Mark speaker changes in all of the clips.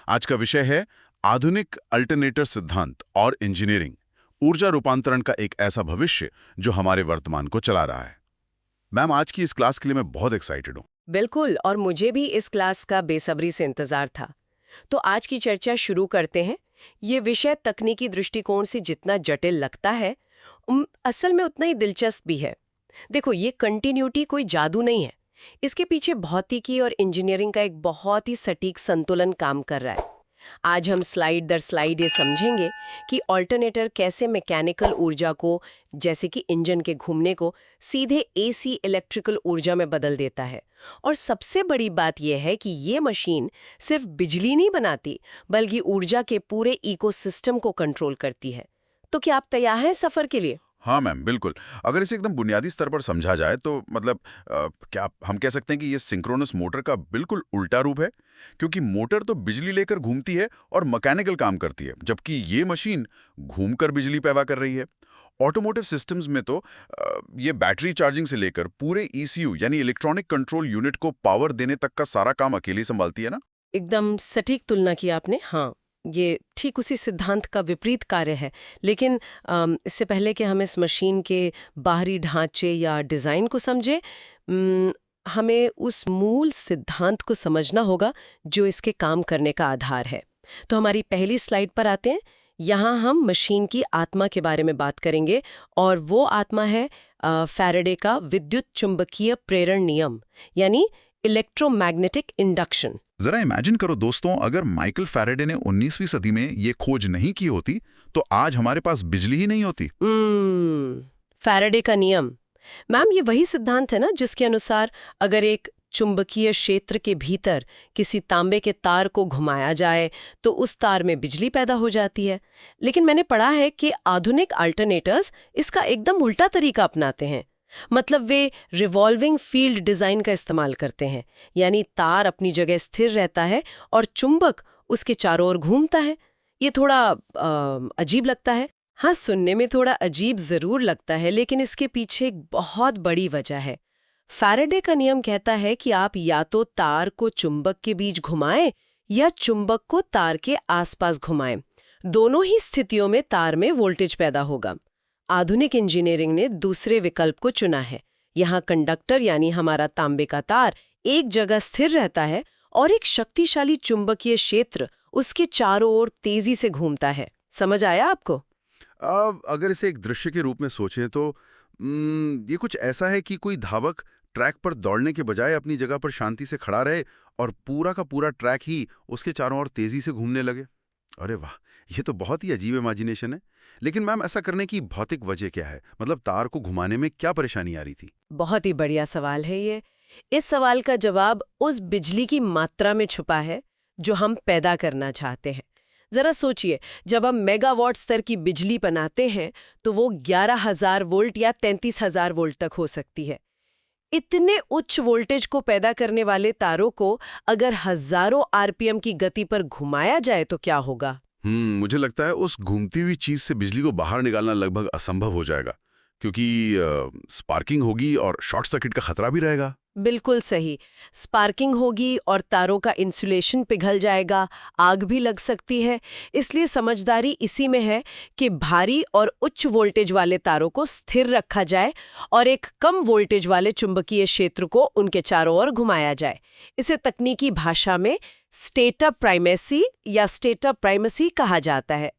Speaker 1: आज का विषय है आधुनिक अल्टरनेटर सिद्धांत और इंजीनियरिंग, ऊर्जा रूपांतरण का एक ऐसा भविष्य जो हमारे वर्तमान को चला रहा है। मैम, आज की इस क्लास के लिए मैं बहुत एक्साइटेड हूँ।
Speaker 2: बिल्कुल, और मुझे भी इस क्लास का बेसब्री से इंतजार था। तो आज की चर्चा शुरू करते हैं। ये विषय तकनीकी दृष्टिकोण से जितना जटिल लगता है, असल में उतना ही दिलचस्प भी है। देखो, ये कंटिन्यूटी कोई जादू नहीं है। इसके पीछे भौतिकी और इंजीनियरिंग का एक बहुत ही सटीक संतुलन काम कर रहा है। आज हम स्लाइड दर स्लाइड ये समझेंगे कि ऑल्टरनेटर कैसे मैकेनिकल ऊर्जा को, जैसे कि इंजन के घूमने को, सीधे एसी इलेक्ट्रिकल ऊर्जा में बदल देता है। और सबसे बड़ी बात यह है कि ये मशीन सिर्फ बिजली नहीं बनाती, बल्कि ऊर्जा के पूरे इकोसिस्टम को कंट्रोल करती है। तो क्या आप तैयार हैं सफर के लिए?
Speaker 1: हाँ मैम, बिल्कुल। अगर इसे एकदम बुनियादी स्तर पर समझा जाए तो मतलब क्या हम कह सकते हैं कि ये सिंक्रोनस मोटर का बिल्कुल उल्टा रूप है, क्योंकि मोटर तो बिजली लेकर घूमती है और मैकेनिकल काम करती है, जबकि ये मशीन घूमकर बिजली पैदा कर रही है। ऑटोमोटिव सिस्टम्स में तो ये बैटरी चार्जिंग से लेकर पूरे ईसीयू यानी इलेक्ट्रॉनिक कंट्रोल यूनिट को पावर देने तक का सारा काम अकेली संभालती है ना।
Speaker 2: एकदम सटीक तुलना की आपने। हाँ, ये ठीक उसी सिद्धांत का विपरीत कार्य है। लेकिन इससे पहले कि हम इस मशीन के बाहरी ढांचे या डिज़ाइन को समझे, हमें उस मूल सिद्धांत को समझना होगा जो इसके काम करने का आधार है। तो हमारी पहली स्लाइड पर आते हैं। यहाँ हम मशीन की आत्मा के बारे में बात करेंगे, और वो आत्मा है फैराडे का विद्युत चुंबकीय प्रेरण नियम, यानी इलेक्ट्रोमैग्नेटिक इंडक्शन।
Speaker 1: जरा इमेजिन करो दोस्तों, अगर माइकल फैराडे ने 19वीं सदी में ये खोज नहीं की होती तो आज हमारे पास बिजली ही नहीं होती।
Speaker 2: फैराडे का नियम, मैम, ये वही सिद्धांत है ना जिसके अनुसार अगर एक चुंबकीय क्षेत्र के भीतर किसी तांबे के तार को घुमाया जाए तो उस तार में बिजली पैदा हो जाती है। लेकिन मैंने पढ़ा है कि आधुनिक अल्टरनेटर्स इसका एकदम उल्टा तरीका अपनाते हैं। मतलब वे रिवॉल्विंग फील्ड डिजाइन का इस्तेमाल करते हैं, यानी तार अपनी जगह स्थिर रहता है और चुंबक उसके चारों ओर घूमता है। ये थोड़ा अजीब लगता है। हाँ, सुनने में थोड़ा अजीब जरूर लगता है, लेकिन इसके पीछे एक बहुत बड़ी वजह है। फैराडे का नियम कहता है कि आप या तो तार को चुंबक के बीच घुमाएं या चुंबक को तार के आसपास घुमाएं। दोनों ही स्थितियों में तार में वोल्टेज पैदा होगा। आधुनिक इंजीनियरिंग ने दूसरे विकल्प को चुना है। यहाँ कंडक्टर यानी हमारा तांबे का तार एक जगह स्थिर रहता है और एक शक्तिशाली चुंबकीय क्षेत्र उसके चारों ओर तेजी से घूमता है। समझ आया आपको?
Speaker 1: अगर इसे एक दृश्य के रूप में सोचें तो ये कुछ ऐसा है कि कोई धावक ट्रैक पर दौड़ने के बजाय अपनी जगह पर शांति से खड़ा रहे और पूरा का पूरा ट्रैक ही उसके चारों ओर तेजी से घूमने लगे। अरे वाह, ये तो बहुत ही अजीब इमेजिनेशन है। लेकिन मैम, ऐसा करने की भौतिक वजह क्या है? मतलब तार को घुमाने में क्या परेशानी आ रही थी?
Speaker 2: बहुत ही बढ़िया सवाल है ये। इस सवाल का जवाब उस बिजली की मात्रा में छुपा है जो हम पैदा करना चाहते हैं। जरा सोचिए, जब हम मेगावाट स्तर की बिजली बनाते हैं तो वो 11,000 वोल्ट या 33,000 वोल्ट तक हो सकती है। इतने उच्च वोल्टेज को पैदा करने वाले तारों को अगर हजारों आरपीएम की गति पर घुमाया जाए तो क्या होगा?
Speaker 1: मुझे लगता है उस घूमती हुई चीज से बिजली को बाहर निकालना लगभग असंभव हो जाएगा, क्योंकि स्पार्किंग होगी और शॉर्ट सर्किट का खतरा भी रहेगा।
Speaker 2: बिल्कुल सही। स्पार्किंग होगी और तारों का इंसुलेशन पिघल जाएगा, आग भी लग सकती है। इसलिए समझदारी इसी में है कि भारी और उच्च वोल्टेज वाले तारों को स्थिर रखा जाए और एक कम वोल्टेज वाले चुंबकीय क्षेत्र को उनके चारों ओर घुमाया जाए। इसे तकनीकी भाषा में स्टेटर प्राइमेसी या स्टेटर प्राइमेसी कहा जाता है।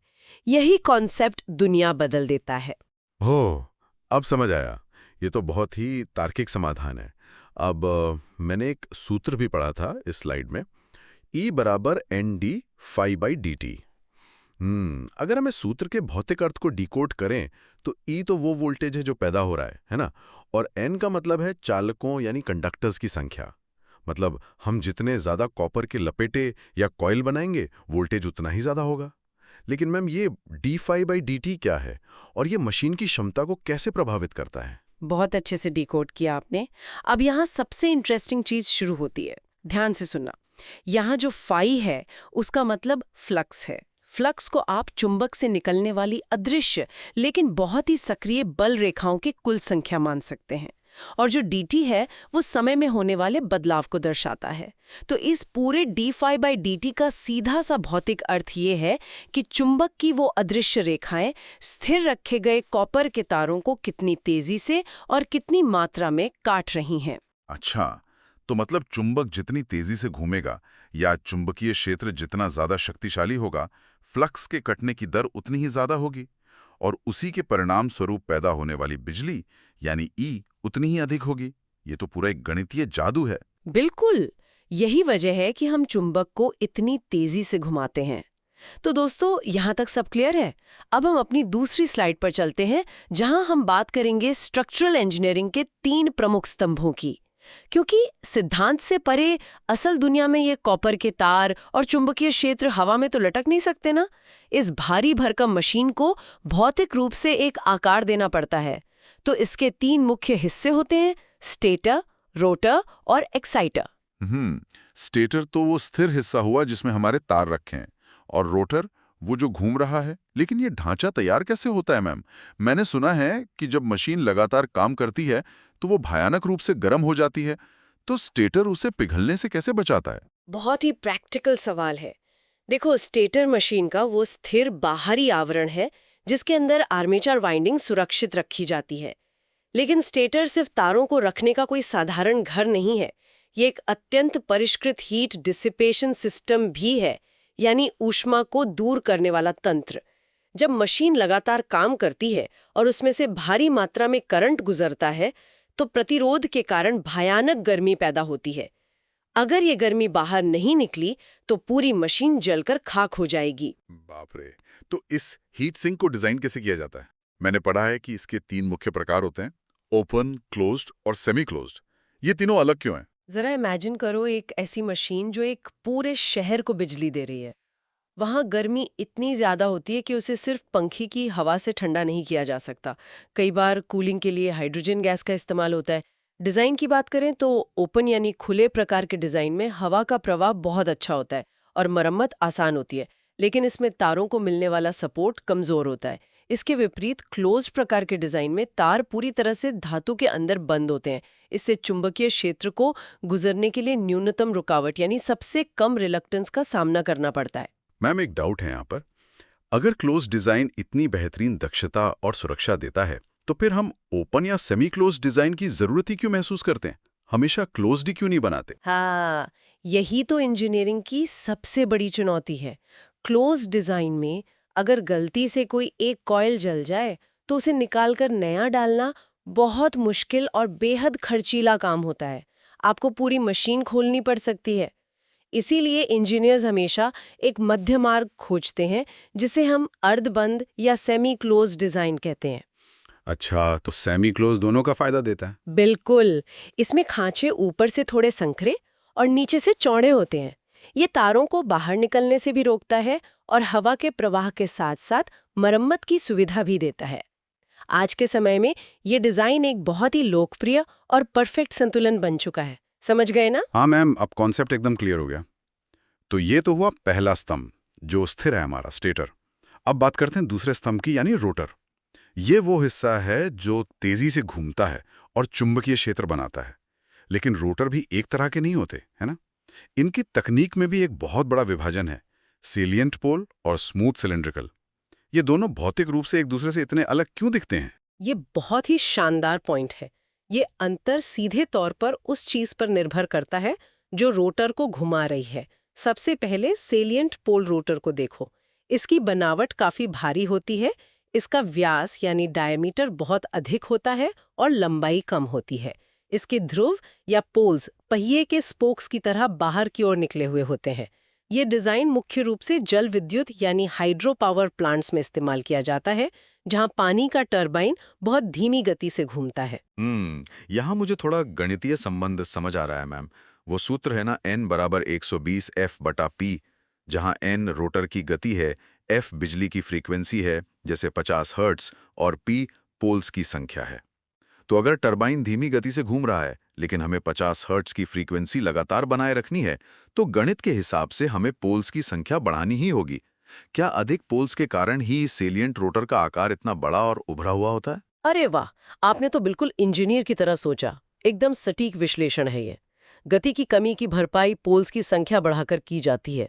Speaker 2: यही कॉन्सेप्ट दुनिया बदल देता है।
Speaker 1: हो, अब समझ आया। ये तो बहुत ही तार्किक समाधान है। अब मैंने एक सूत्र भी पढ़ा था इस स्लाइड में, E बराबर ND∅dt। अगर हम इस सूत्र के भौतिक अर्थ को डिकोड करें तो E तो वो वोल्टेज है जो पैदा हो रहा है ना? और N का मतलब है चालकों यानी कंडक्टर्स की संख्या। मतलब हम जितने ज्यादा कॉपर के लपेटे या कॉइल बनाएंगे, वोल्टेज उतना ही ज्यादा होगा। लेकिन मैम, ये d∅dt क्या है और ये मशीन की क्षमता को कैसे प्रभावित करता है?
Speaker 2: बहुत अच्छे से डिकोड किया आपने। अब यहाँ सबसे इंटरेस्टिंग चीज शुरू होती है। ध्यान से सुनना। यहाँ जो फाई है उसका मतलब फ्लक्स है। फ्लक्स को आप चुंबक से निकलने वाली अदृश्य लेकिन बहुत ही सक्रिय बल रेखाओं की कुल संख्या मान सकते हैं। और जो dt है वो समय में होने वाले बदलाव को दर्शाता है। तो इस पूरे d∅/dt का सीधा सा भौतिक अर्थ ये है कि चुंबक की वो अदृश्य रेखाएं स्थिर रखे गए कॉपर के तारों को कितनी तेजी से और कितनी मात्रा में काट रही हैं।
Speaker 3: अच्छा, तो मतलब चुंबक जितनी तेजी से घूमेगा या चुंबकीय क्षेत्र जितना ज्यादा शक्तिशाली होगा, फ्लक्स के कटने की दर उतनी ही ज्यादा होगी और उसी के परिणाम स्वरूप पैदा होने वाली बिजली यानी ई उतनी ही अधिक होगी। ये तो पूरा एक गणितीय जादू है।
Speaker 2: बिल्कुल, यही वजह है कि हम चुंबक को इतनी तेजी से घुमाते हैं। तो दोस्तों, यहाँ तक सब क्लियर है? अब हम अपनी दूसरी स्लाइड पर चलते हैं, जहाँ हम बात करेंगे स्ट्रक्चरल इंजीनियरिंग के 3 प्रमुख स्तंभों की। क्योंकि सिद्धांत से परे असल दुनिया में ये कॉपर के तार और चुंबकीय क्षेत्र हवा में तो लटक नहीं सकते ना। इस भारी भरकम मशीन को भौतिक रूप से एक आकार देना पड़ता है। तो इसके 3 मुख्य हिस्से होते हैं, स्टेटर, रोटर और एक्साइटर।
Speaker 3: स्टेटर तो वो स्थिर हिस्सा हुआ जिसमें हमारे तार रखे हैं, और रोटर वो जो घूम रहा है। लेकिन ये ढांचा तैयार कैसे होता है मैम? मैंने सुना है कि जब मशीन लगातार काम करती है तो वो भयानक रूप से गर्म हो जाती है, तो स्टेटर उसे पिघलने से कैसे बचाता है?
Speaker 2: बहुत ही प्रैक्टिकल सवाल है। देखो, स्टेटर मशीन का वो स्थिर बाहरी आवरण है जिसके अंदर आर्मेचर वाइंडिंग सुरक्षित रखी जाती है। लेकिन स्टेटर सिर्फ तारों को रखने का कोई साधारण घर नहीं है। ये एक अत्यंत परिष्कृत हीट डिसिपेशन सिस्टम भी है, यानी ऊष्मा को दूर करने वाला तंत्र। जब मशीन लगातार काम करती है और उसमें से भारी मात्रा में करंट गुजरता है, तो प्रतिरोध के कारण भयानक गर्मी पैदा होती है। अगर ये गर्मी बाहर नहीं निकली तो पूरी मशीन जलकर खाक हो जाएगी।
Speaker 3: बाप रे! तो इस हीट सिंक को डिजाइन कैसे किया जाता है? मैंने पढ़ा है कि इसके 3 मुख्य प्रकार होते हैं, ओपन, क्लोज्ड और सेमी क्लोज्ड। ये तीनों अलग क्यों हैं?
Speaker 2: जरा इमेजिन करो एक ऐसी मशीन जो एक पूरे शहर को बिजली दे रही है। वहाँ गर्मी इतनी ज़्यादा होती है कि उसे सिर्फ पंखे की हवा से ठंडा नहीं किया जा सकता। कई बार कूलिंग के लिए हाइड्रोजन गैस का इस्तेमाल होता है। डिज़ाइन की बात करें तो ओपन यानी खुले प्रकार के डिज़ाइन में हवा का प्रवाह बहुत अच्छा होता है और मरम्मत आसान होती है, लेकिन इसमें तारों को मिलने वाला सपोर्ट कमज़ोर होता है। इसके विपरीत क्लोज्ड प्रकार के डिज़ाइन में तार पूरी तरह से धातु के अंदर बंद होते हैं। इससे चुंबकीय क्षेत्र को गुजरने के लिए न्यूनतम रुकावट यानी सबसे कम रिलक्टेंस का सामना करना पड़ता है।
Speaker 1: मैम, एक डाउट है यहाँ पर। अगर क्लोज डिजाइन इतनी बेहतरीन दक्षता और सुरक्षा देता है, तो फिर हम ओपन या सेमी क्लोज डिजाइन की जरूरत ही क्यों महसूस करते हैं? हमेशा क्लोज्ड ही क्यों नहीं बनाते?
Speaker 2: हाँ, यही तो इंजीनियरिंग की सबसे बड़ी चुनौती है। क्लोज डिजाइन में अगर गलती से कोई एक कॉइल जल जाए तो उसे निकालकर नया डालना बहुत मुश्किल और बेहद खर्चीला काम होता है। आपको पूरी मशीन खोलनी पड़ सकती है। इसीलिए इंजीनियर्स हमेशा एक मध्य मार्ग खोजते हैं, जिसे हम अर्धबंद या सेमी क्लोज डिजाइन कहते हैं।
Speaker 1: अच्छा, तो सेमी क्लोज दोनों का फायदा देता है।
Speaker 2: बिल्कुल, इसमें खांचे ऊपर से थोड़े संकरे और नीचे से चौड़े होते हैं। ये तारों को बाहर निकलने से भी रोकता है और हवा के प्रवाह के साथ साथ मरम्मत की सुविधा भी देता है। आज के समय में ये डिजाइन एक बहुत ही लोकप्रिय और परफेक्ट संतुलन बन चुका है। समझ गए ना?
Speaker 1: हाँ मैम, अब कॉन्सेप्ट एकदम क्लियर हो गया। तो ये तो हुआ पहला स्तंभ जो स्थिर है, हमारा स्टेटर। अब बात करते हैं दूसरे स्तंभ की, यानी रोटर। ये वो हिस्सा है जो तेजी से घूमता है और चुंबकीय क्षेत्र बनाता है। लेकिन रोटर भी एक तरह के नहीं होते, है ना? इनकी तकनीक में भी एक बहुत बड़ा विभाजन है, सेलिएंट पोल और स्मूथ सिलेंड्रिकल। ये दोनों भौतिक रूप से एक दूसरे से इतने अलग क्यों दिखते हैं?
Speaker 2: ये बहुत ही शानदार पॉइंट है। ये अंतर सीधे तौर पर उस चीज पर निर्भर करता है जो रोटर को घुमा रही है। सबसे पहले सेलिएंट पोल रोटर को देखो। इसकी बनावट काफी भारी होती है। इसका व्यास यानी डायमीटर बहुत अधिक होता है और लंबाई कम होती है। इसके ध्रुव या पोल्स पहिए के स्पोक्स की तरह बाहर की ओर निकले हुए होते हैं। ये डिजाइन मुख्य रूप से जल विद्युत यानी हाइड्रो पावर प्लांट्स में इस्तेमाल किया जाता है, जहां पानी का टरबाइन बहुत धीमी गति से घूमता है।
Speaker 3: यहाँ मुझे थोड़ा गणितीय संबंध समझ आ रहा है मैम। वो सूत्र है ना, N = 120 F/P, जहाँ N रोटर की गति है, F बिजली की फ्रीक्वेंसी है जैसे 50 हर्ट्ज और P पोल्स की संख्या है। तो अगर टरबाइन धीमी गति से घूम रहा है लेकिन हमें 50 हर्ट्ज की फ्रीक्वेंसी लगातार बनाए रखनी है, तो गणित के हिसाब से हमें पोल्स की संख्या बढ़ानी ही होगी। क्या अधिक पोल्स के कारण ही सेलिएंट रोटर का आकार इतना बड़ा और उभरा हुआ होता है?
Speaker 2: अरे वाह, आपने तो बिल्कुल इंजीनियर की तरह सोचा। एकदम सटीक विश्लेषण है ये। गति की कमी की भरपाई पोल्स की संख्या बढ़ाकर की जाती है।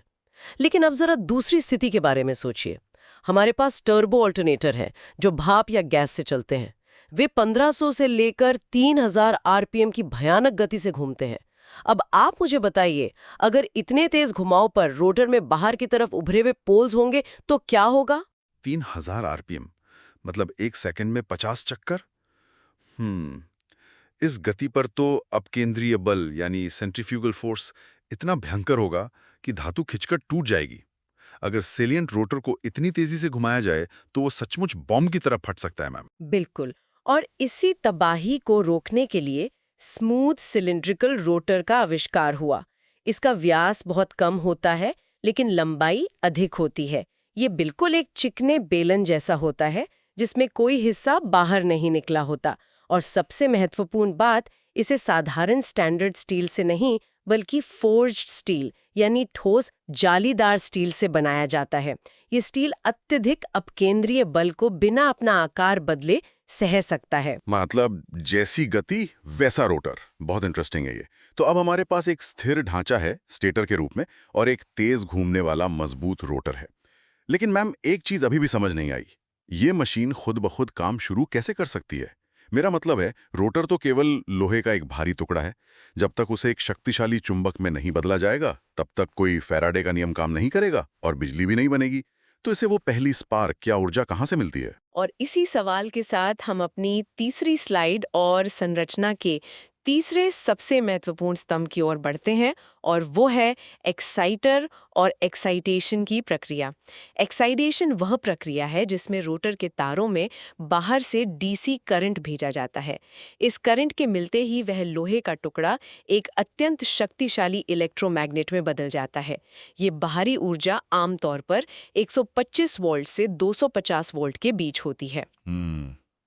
Speaker 2: लेकिन अब जरा दूसरी स्थिति के बारे में सोचिए। हमारे पास टर्बो अल्टरनेटर हैं जो भाप या गैस से चलते हैं। वे 1500 से लेकर 3000 आरपीएम की भयानक गति से घूमते हैं। अब आप मुझे बताइए, अगर इतने तेज घुमाव पर रोटर में बाहर की तरफ उभरे हुए पोल्स होंगे तो क्या होगा?
Speaker 3: 3000 आरपीएम, मतलब 1 सेकंड में 50 चक्कर। इस गति पर तो अपकेंद्रीय बल यानी सेंट्रीफ्यूगल फोर्स इतना भयंकर होगा कि धातु खिंचकर टूट जाएगी। अगर सेलिएंट रोटर को इतनी तेजी से घुमाया जाए तो वो सचमुच बॉम्ब की तरह फट सकता है मैम।
Speaker 2: बिल्कुल। और इसी तबाही को रोकने के लिए स्मूथ सिलिंड्रिकल रोटर का आविष्कार हुआ। इसका व्यास बहुत कम होता है लेकिन लंबाई अधिक होती है। ये बिल्कुल एक चिकने बेलन जैसा होता है जिसमें कोई हिस्सा बाहर नहीं निकला होता। और सबसे महत्वपूर्ण बात, इसे साधारण स्टैंडर्ड स्टील से नहीं बल्कि फोर्ज्ड स्टील यानी ठोस जालीदार स्टील से बनाया जाता है। ये स्टील अत्यधिक अपकेंद्रीय बल को बिना अपना आकार बदले सह सकता है।
Speaker 3: मतलब जैसी गति वैसा रोटर। बहुत इंटरेस्टिंग है ये। तो अब हमारे पास एक स्थिर ढांचा है स्टेटर के रूप में और एक तेज घूमने वाला मजबूत रोटर है। लेकिन मैम एक चीज अभी भी समझ नहीं आई, ये मशीन खुद ब खुद काम शुरू कैसे कर सकती है? मेरा मतलब है, रोटर तो केवल लोहे का एक भारी टुकड़ा है। जब तक उसे एक शक्तिशाली चुंबक में नहीं बदला जाएगा तब तक कोई फैराडे का नियम काम नहीं करेगा और बिजली भी नहीं बनेगी। तो इसे वो पहली स्पार्क या ऊर्जा कहाँ से मिलती है?
Speaker 2: और इसी सवाल के साथ हम अपनी तीसरी स्लाइड और संरचना के तीसरे सबसे महत्वपूर्ण स्तंभ की ओर बढ़ते हैं और वो है एक्साइटर और एक्साइटेशन की प्रक्रिया। एक्साइटेशन वह प्रक्रिया है जिसमें रोटर के तारों में बाहर से डीसी करंट भेजा जाता है। इस करंट के मिलते ही वह लोहे का टुकड़ा एक अत्यंत शक्तिशाली इलेक्ट्रोमैग्नेट में बदल जाता है। ये बाहरी ऊर्जा आमतौर पर 125 वोल्ट से 250 वोल्ट के बीच होती है।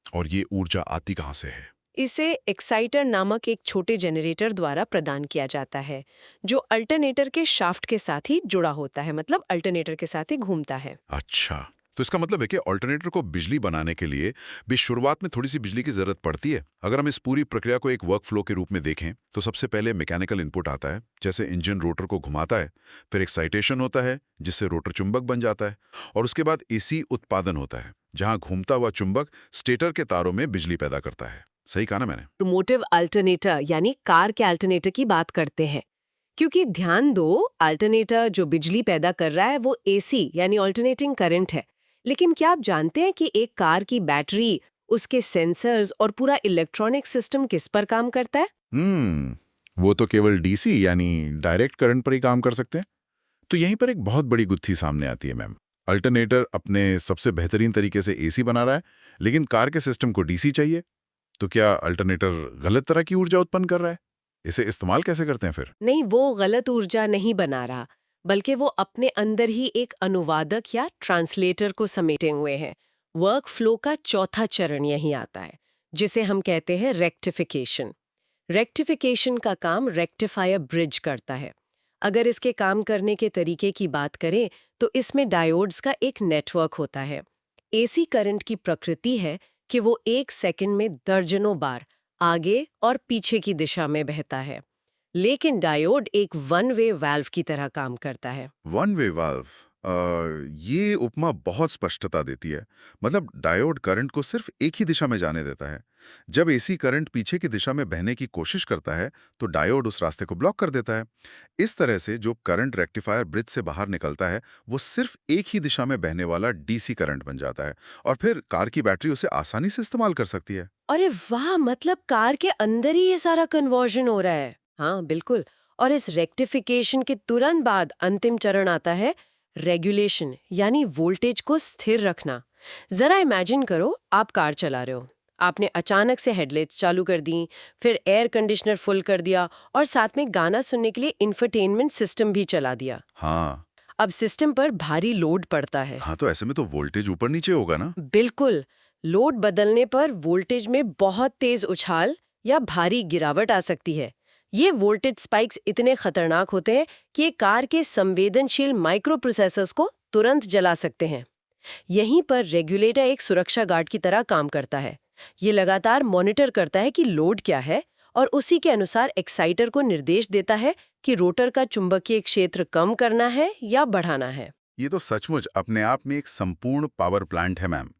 Speaker 3: और ये ऊर्जा आती कहाँ से है?
Speaker 2: इसे एक्साइटर नामक एक छोटे जनरेटर द्वारा प्रदान किया जाता है जो अल्टरनेटर के शाफ्ट के साथ ही जुड़ा होता है, मतलब अल्टरनेटर के साथ ही घूमता है।
Speaker 3: अच्छा, तो इसका मतलब है कि ऑल्टरनेटर को बिजली बनाने के लिए भी शुरुआत में थोड़ी सी बिजली की जरूरत पड़ती है। अगर हम इस पूरी प्रक्रिया को एक वर्क फ्लो के रूप में देखें तो सबसे पहले मैकेनिकल इनपुट आता है, जैसे इंजन रोटर को घुमाता है। फिर एक्साइटेशन होता है जिससे रोटर चुंबक बन जाता है और उसके बाद एसी उत्पादन होता है जहां घूमता हुआ चुंबक स्टेटर के तारों में बिजली पैदा करता है। सही कहा ना मैंने?
Speaker 2: ऑटोमोटिव अल्टरनेटर यानी कार के अल्टरनेटर की बात करते हैं, क्योंकि ध्यान दो, अल्टरनेटर जो बिजली पैदा कर रहा है वो एसी यानी अल्टरनेटिंग करंट है। लेकिन क्या आप जानते हैं कि एक कार की बैटरी, उसके सेंसर्स और पूरा इलेक्ट्रॉनिक सिस्टम किस पर काम करता है?
Speaker 3: वो तो केवल डीसी यानी डायरेक्ट करंट पर ही काम कर सकते हैं। तो यहीं पर एक बहुत बड़ी गुत्थी सामने आती है मैम। अल्टरनेटर अपने सबसे बेहतरीन तरीके से एसी बना रहा है लेकिन कार के सिस्टम को डीसी चाहिए। तो क्या अल्टरनेटर गलत तरह की ऊर्जा उत्पन्न कर रहा है? इसे इस्तेमाल कैसे करते हैं फिर?
Speaker 2: नहीं, वो गलत ऊर्जा नहीं बना रहा, बल्कि वो अपने अंदर ही एक अनुवादक या ट्रांसलेटर को समेटे हुए हैं। वर्क फ्लो का चौथा चरण यही आता है, जिसे हम कहते हैं रेक्टिफिकेशन। रेक्टिफिकेशन का काम रेक्टिफायर ब्रिज करता है। अगर इसके काम करने के तरीके की बात करें तो इसमें डायोड्स का एक नेटवर्क होता है। एसी करंट की प्रकृति है कि वो 1 सेकंड में दर्जनों बार आगे और पीछे की दिशा में बहता है, लेकिन डायोड एक वन वे वाल्व की तरह काम करता है।
Speaker 3: वन वे वाल्व, ये उपमा बहुत स्पष्टता देती है। मतलब डायोड करंट को सिर्फ एक ही दिशा में जाने देता है। जब एसी करंट पीछे की दिशा में बहने की कोशिश करता है तो डायोड उस रास्ते को ब्लॉक कर देता है। इस तरह से जो करंट रेक्टिफायर ब्रिज से बाहर निकलता है वो सिर्फ एक ही दिशा में बहने वाला डीसी करंट बन जाता है और फिर कार की बैटरी उसे आसानी से इस्तेमाल कर सकती है।
Speaker 2: अरे वाह, मतलब कार के अंदर ही ये सारा कन्वर्जन हो रहा है। हाँ बिल्कुल। और इस रेक्टिफिकेशन के तुरंत बाद अंतिम चरण आता है रेगुलेशन, यानी वोल्टेज को स्थिर रखना। जरा इमेजिन करो, आप कार चला रहे हो, आपने अचानक से हेडलाइट्स चालू कर दी, फिर एयर कंडीशनर फुल कर दिया और साथ में गाना सुनने के लिए इंफरटेनमेंट सिस्टम भी चला दिया।
Speaker 3: हाँ,
Speaker 2: अब सिस्टम पर भारी लोड पड़ता है।
Speaker 3: हाँ, तो ऐसे में तो वोल्टेज ऊपर नीचे होगा ना?
Speaker 2: बिल्कुल। लोड बदलने पर वोल्टेज में बहुत तेज उछाल या भारी गिरावट आ सकती है। ये वोल्टेज स्पाइक्स इतने खतरनाक होते हैं कि ये कार के संवेदनशील माइक्रो प्रोसेसर्स को तुरंत जला सकते हैं। यहीं पर रेगुलेटर एक सुरक्षा गार्ड की तरह काम करता है। ये लगातार मॉनिटर करता है कि लोड क्या है और उसी के अनुसार एक्साइटर को निर्देश देता है कि रोटर का चुंबकीय क्षेत्र कम करना है या बढ़ाना है।
Speaker 3: ये तो सचमुच अपने आप में एक संपूर्ण पावर प्लांट है मैम।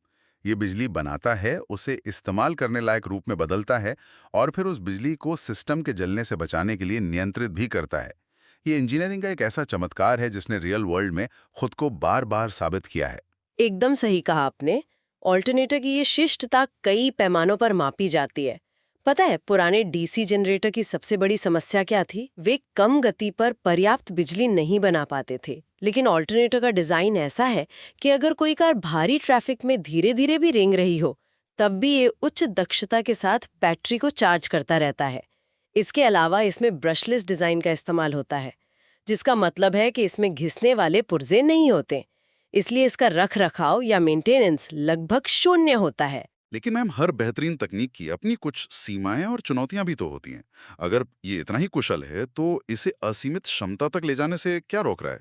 Speaker 3: ये बिजली बनाता है, उसे इस्तेमाल करने लायक रूप में बदलता है और फिर उस बिजली को सिस्टम के जलने से बचाने के लिए नियंत्रित भी करता है। ये इंजीनियरिंग का एक ऐसा चमत्कार है जिसने रियल वर्ल्ड में खुद को बार बार साबित किया है।
Speaker 2: एकदम सही कहा आपने। ऑल्टरनेटर की ये शिष्टता कई पैमानों पर मापी जाती है। पता है, पुराने डीसी जनरेटर की सबसे बड़ी समस्या क्या थी? वे कम गति पर पर्याप्त बिजली नहीं बना पाते थे। लेकिन ऑल्टरनेटर का डिजाइन ऐसा है कि अगर कोई कार भारी ट्रैफिक में धीरे धीरे भी रेंग रही हो, तब भी ये उच्च दक्षता के साथ बैटरी को चार्ज करता रहता है। इसके अलावा इसमें ब्रशलेस डिजाइन का इस्तेमाल होता है, जिसका मतलब है कि इसमें घिसने वाले पुर्जे नहीं होते। इसलिए इसका रख रखाव या मेंटेनेंस लगभग शून्य होता है।
Speaker 3: लेकिन मैम, हर बेहतरीन तकनीक की अपनी कुछ सीमाएं और चुनौतियां भी तो होती हैं। अगर ये इतना ही कुशल है तो इसे असीमित क्षमता तक ले जाने से क्या रोक रहा है?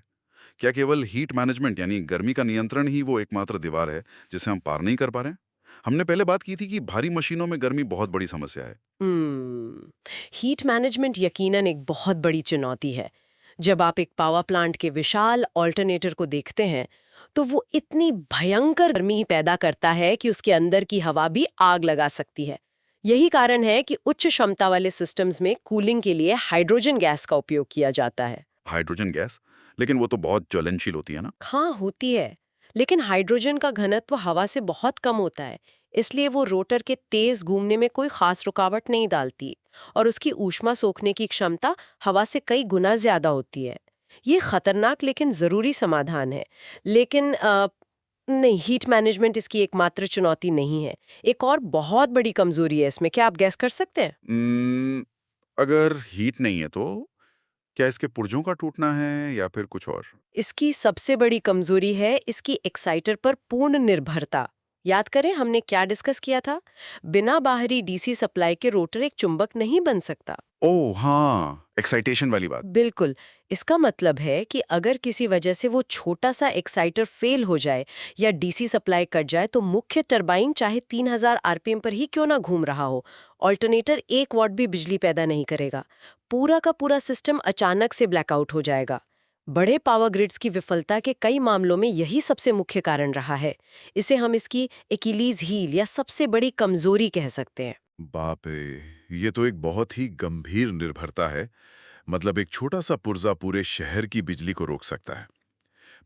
Speaker 3: क्या केवल हीट मैनेजमेंट यानी गर्मी का नियंत्रण ही वो एकमात्र दीवार है जिसे हम पार नहीं कर पा रहे हैं? हमने पहले बात की थी कि भारी मशीनों में गर्मी बहुत बड़ी समस्या है।
Speaker 2: हीट मैनेजमेंट यकीनन एक बहुत बड़ी चुनौती है। जब आप एक पावर प्लांट के विशाल ऑल्टरनेटर को देखते हैं, तो वो इतनी भयंकर गर्मी पैदा करता है कि उसके अंदर की हवा भी आग लगा सकती है। यही कारण है कि उच्च क्षमता वाले सिस्टम्स में कूलिंग के लिए हाइड्रोजन गैस का उपयोग किया जाता है।
Speaker 3: Hydrogen gas? लेकिन वो तो बहुत ज्वलनशील होती है ना?
Speaker 2: हाँ, होती है, लेकिन हाइड्रोजन का घनत्व हवा से बहुत कम होता है, इसलिए वो रोटर के तेज घूमने में कोई खास रुकावट नहीं डालती और उसकी ऊष्मा सोखने की क्षमता हवा से कई गुना ज्यादा होती है। ये खतरनाक लेकिन जरूरी समाधान है। लेकिन नहीं, हीट मैनेजमेंट इसकी एकमात्र चुनौती नहीं है। एक और बहुत बड़ी कमजोरी है इसमें, क्या आप गैस कर सकते हैं?
Speaker 3: अगर हीट नहीं है तो क्या इसके पुर्जों का टूटना है या फिर कुछ और?
Speaker 2: इसकी सबसे बड़ी कमजोरी है इसकी एक्साइटर पर पूर्ण निर्भरता। याद करें हमने क्या डिस्कस किया था? बिना बाहरी डीसी सप्लाई के रोटर एक चुंबक नहीं बन सकता।
Speaker 3: ओह हाँ, एक्साइटेशन वाली बात।
Speaker 2: बिल्कुल। इसका मतलब है कि अगर किसी वजह से वो छोटा सा एक्साइटर फेल हो जाए या डीसी सप्लाई कट जाए, तो मुख्य टरबाइन चाहे 3000 आरपीएम पर ही क्यों ना घूम रहा हो, ऑल्टरनेटर 1 वॉट भी बिजली पैदा नहीं करेगा। पूरा का पूरा सिस्टम अचानक से ब्लैकआउट हो जाएगा। बड़े पावर ग्रिड्स की विफलता के कई मामलों में यही सबसे मुख्य कारण रहा है। इसे हम इसकी एकिलीज हील या सबसे बड़ी कमजोरी कह सकते हैं।
Speaker 3: बाप रे, ये तो एक बहुत ही गंभीर निर्भरता है। मतलब एक छोटा सा पुर्जा पूरे शहर की बिजली को रोक सकता है।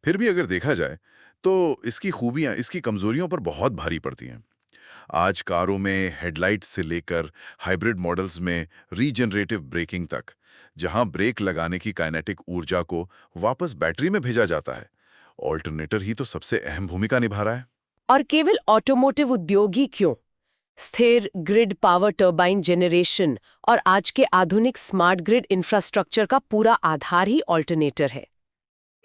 Speaker 3: फिर भी अगर देखा जाए तो इसकी खूबियां इसकी कमजोरियों पर बहुत भारी पड़ती हैं। आज कारों में हेडलाइट्स से लेकर हाइब्रिड मॉडल्स में रीजनरेटिव ब्रेकिंग तक, जहां ब्रेक लगाने की काइनेटिक ऊर्जा को वापस बैटरी में भेजा जाता है, ऑल्टरनेटर ही तो सबसे अहम भूमिका निभा रहा है।
Speaker 2: और केवल ऑटोमोटिव उद्योग ही क्यों, स्थिर ग्रिड पावर टर्बाइन जेनरेशन और आज के आधुनिक स्मार्ट ग्रिड इंफ्रास्ट्रक्चर का पूरा आधार ही ऑल्टरनेटर है।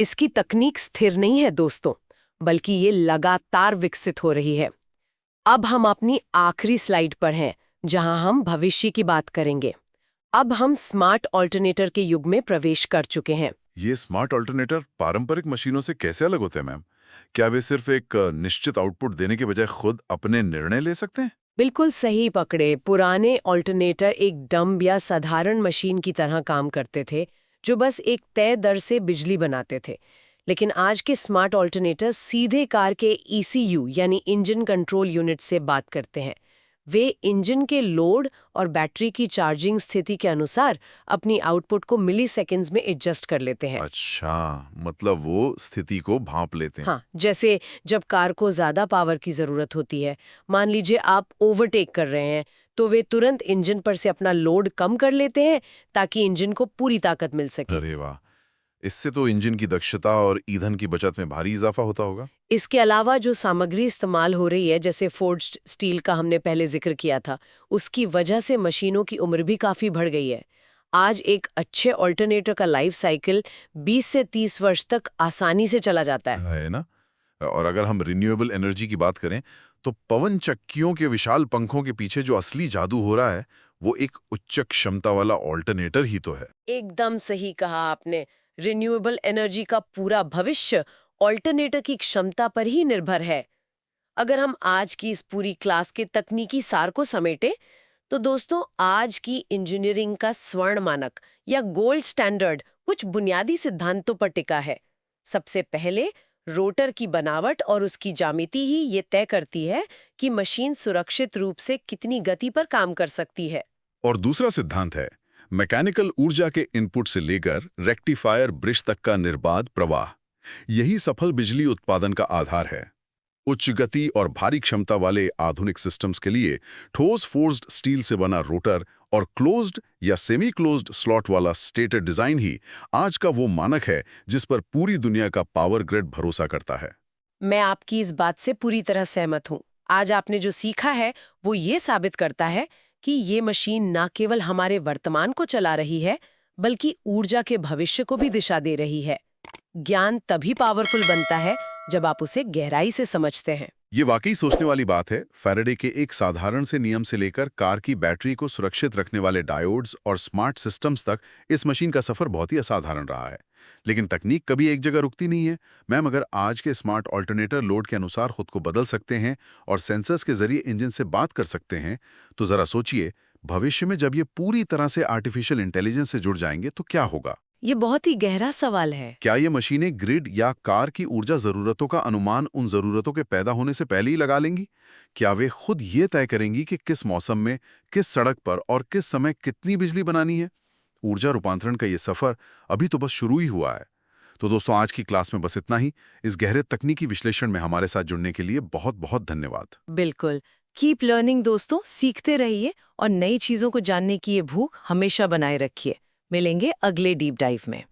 Speaker 2: इसकी तकनीक स्थिर नहीं है दोस्तों, बल्कि ये लगातार विकसित हो रही है। अब हम अपनी आखिरी स्लाइड पर हैं, जहां हम भविष्य की बात करेंगे। अब हम स्मार्ट ऑल्टरनेटर के युग में प्रवेश कर चुके हैं।
Speaker 3: ये स्मार्ट ऑल्टरनेटर पारंपरिक मशीनों से कैसे अलग होते हैं मैम? क्या वे सिर्फ एक निश्चित आउटपुट देने के बजाय खुद अपने निर्णय ले सकते हैं?
Speaker 2: बिल्कुल सही पकड़े। पुराने ऑल्टरनेटर एक डंब या साधारण मशीन की तरह काम करते थे, जो बस एक तय दर से बिजली बनाते थे। लेकिन आज के स्मार्ट ऑल्टरनेटर सीधे कार के ECU यानी इंजन कंट्रोल यूनिट से बात करते हैं। वे इंजन के लोड और बैटरी की चार्जिंग स्थिति के अनुसार अपनी आउटपुट को मिली सेकेंड्स में एडजस्ट कर लेते हैं।
Speaker 3: अच्छा, मतलब वो स्थिति को भांप लेते हैं।
Speaker 2: हाँ, जैसे जब कार को ज्यादा पावर की जरूरत होती है, मान लीजिए आप ओवरटेक कर रहे हैं, तो वे तुरंत इंजन पर से अपना लोड कम कर लेते हैं ताकि इंजन को पूरी ताकत मिल सके।
Speaker 3: अरे वाह, इससे तो इंजन की दक्षता और ईंधन की बचत में भारी इजाफा होता होगा।
Speaker 2: इसके अलावा जो सामग्री इस्तेमाल हो रही है, जैसे फोर्ज्ड स्टील का हमने पहले जिक्र किया था, उसकी वजह से मशीनों की उम्र भी काफी बढ़ गई है। आज एक अच्छे ऑल्टरनेटर का लाइफ साइकिल 20 से 30 वर्ष तक आसानी से चला जाता है
Speaker 3: ना? और अगर हम रिन्यूएबल एनर्जी की बात करें तो पवन चक्कियों के विशाल पंखों के पीछे जो असली जादू हो रहा है, वो एक उच्च क्षमता वाला ऑल्टरनेटर ही तो है।
Speaker 2: एकदम सही कहा आपने। रिन्यूएबल एनर्जी का पूरा भविष्य ऑल्टरनेटर की क्षमता पर ही निर्भर है। अगर हम आज की इस पूरी क्लास के तकनीकी सार को समेटें तो दोस्तों आज की इंजीनियरिंग का स्वर्ण मानक या गोल्ड स्टैंडर्ड कुछ बुनियादी सिद्धांतों पर टिका है। सबसे पहले रोटर की बनावट और उसकी ज्यामिति ही ये तय करती है कि मशीन सुरक्षित रूप से कितनी गति पर काम कर सकती है।
Speaker 3: और दूसरा सिद्धांत है मैकेनिकल ऊर्जा के इनपुट से लेकर रेक्टिफायर ब्रिज तक का निर्बाध प्रवाह। यही सफल बिजली उत्पादन का आधार है। उच्च गति और भारी क्षमता वाले आधुनिक सिस्टम्स के लिए ठोस फोर्स्ड स्टील से बना रोटर और क्लोज्ड या सेमी क्लोज्ड स्लॉट वाला स्टेटर डिजाइन ही आज का वो मानक है जिस पर पूरी दुनिया का पावर ग्रिड भरोसा करता है।
Speaker 2: मैं आपकी इस बात से पूरी तरह सहमत हूँ। आज आपने जो सीखा है वो ये साबित करता है कि ये मशीन न केवल हमारे वर्तमान को चला रही है बल्कि ऊर्जा के भविष्य को भी दिशा दे रही है। ज्ञान तभी पावरफुल बनता है जब आप उसे गहराई से समझते हैं।
Speaker 3: ये वाकई सोचने वाली बात है। फैराडे के एक साधारण से नियम से लेकर कार की बैटरी को सुरक्षित रखने वाले डायोड्स और स्मार्ट सिस्टम्स तक इस मशीन का सफर बहुत ही असाधारण रहा है। लेकिन तकनीक कभी एक जगह रुकती नहीं है मैम। अगर आज के स्मार्ट ऑल्टरनेटर लोड के अनुसार खुद को बदल सकते हैं और सेंसर्स के जरिए इंजन से बात कर सकते हैं, तो जरा सोचिए भविष्य में जब ये पूरी तरह से आर्टिफिशियल इंटेलिजेंस से जुड़ जाएंगे तो क्या होगा।
Speaker 2: ये बहुत ही गहरा सवाल है।
Speaker 3: क्या ये मशीनें ग्रिड या कार की ऊर्जा जरूरतों का अनुमान उन जरूरतों के पैदा होने से पहले ही लगा लेंगी? क्या वे खुद ये तय करेंगी कि किस मौसम में, किस सड़क पर और किस समय कितनी बिजली बनानी है? ऊर्जा रूपांतरण का ये सफर अभी तो बस शुरू ही हुआ है। तो दोस्तों आज की क्लास में बस इतना ही। इस गहरे तकनीकी विश्लेषण में हमारे साथ जुड़ने के लिए बहुत बहुत धन्यवाद।
Speaker 2: बिल्कुल। कीप लर्निंग दोस्तों, सीखते रहिए और नई चीजों को जानने की ये भूख हमेशा बनाए रखिए। मिलेंगे अगले डीप डाइव में।